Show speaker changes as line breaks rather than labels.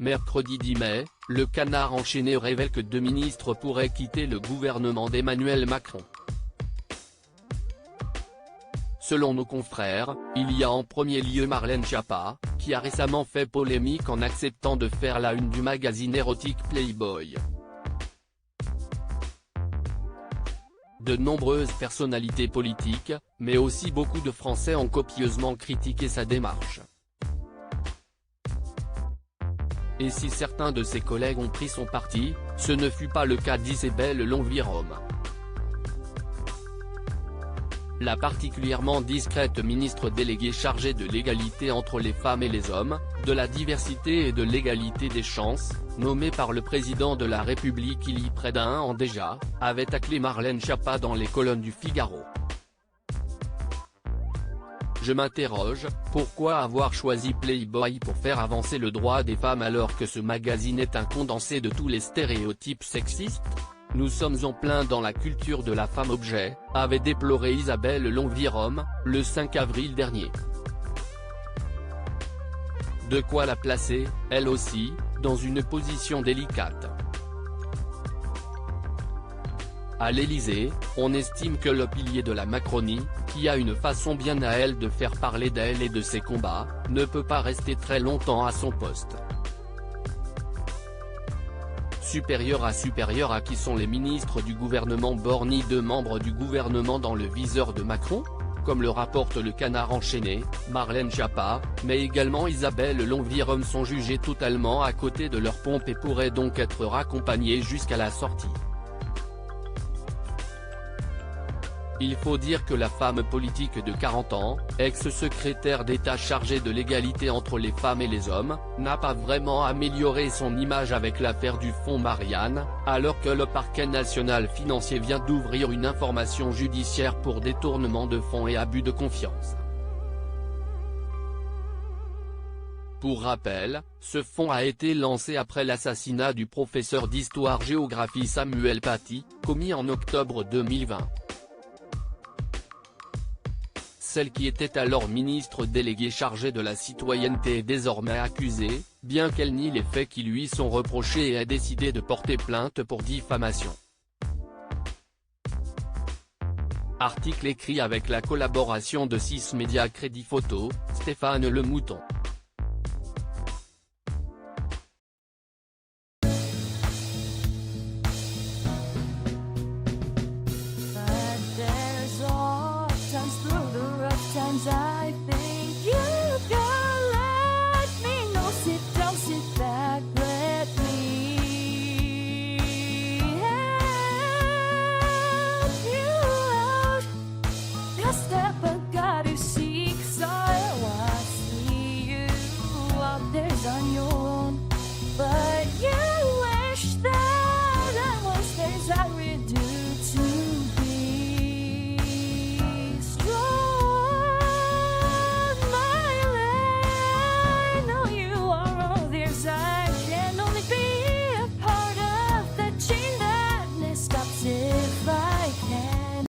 Mercredi 10 mai, le Canard enchaîné révèle que 2 ministres pourraient quitter le gouvernement d'Emmanuel Macron. Selon nos confrères, il y a en premier lieu Marlène Schiappa, qui a récemment fait polémique en acceptant de faire la une du magazine érotique Playboy. De nombreuses personnalités politiques, mais aussi beaucoup de Français ont copieusement critiqué sa démarche. Et si certains de ses collègues ont pris son parti, ce ne fut pas le cas d'Isabelle Longuerome. La particulièrement discrète ministre déléguée chargée de l'égalité entre les femmes et les hommes, de la diversité et de l'égalité des chances, nommée par le président de la République il y a près d'un an déjà, avait taclé Marlène Schiappa dans les colonnes du Figaro. Je m'interroge, pourquoi avoir choisi Playboy pour faire avancer le droit des femmes alors que ce magazine est un condensé de tous les stéréotypes sexistes ? Nous sommes en plein dans la culture de la femme objet, avait déploré Isabelle Longuerome, le 5 avril dernier. De quoi la placer, elle aussi, dans une position délicate. À l'Élysée, on estime que le pilier de la Macronie, qui a une façon bien à elle de faire parler d'elle et de ses combats, ne peut pas rester très longtemps à son poste. Supérieur à qui sont les ministres du gouvernement Borne, 2 membres du gouvernement dans le viseur de Macron ? Comme le rapporte le Canard enchaîné, Marlène Schiappa, mais également Isabelle Longuerome sont jugés totalement à côté de leur pompe et pourraient donc être raccompagnés jusqu'à la sortie. Il faut dire que la femme politique de 40 ans, ex-secrétaire d'État chargée de l'égalité entre les femmes et les hommes, n'a pas vraiment amélioré son image avec l'affaire du fonds Marianne, alors que le parquet national financier vient d'ouvrir une information judiciaire pour détournement de fonds et abus de confiance. Pour rappel, ce fonds a été lancé après l'assassinat du professeur d'histoire-géographie Samuel Paty, commis en octobre 2020. Celle qui était alors ministre déléguée chargée de la citoyenneté est désormais accusée, bien qu'elle nie les faits qui lui sont reprochés et a décidé de porter plainte pour diffamation. Article écrit avec la collaboration de 6 médias Crédit Photo, Stéphane Le Mouton.
I think you can let me know. Sit down, sit back, let me help you out. Just step back, you seek, so I see you out there on your own, but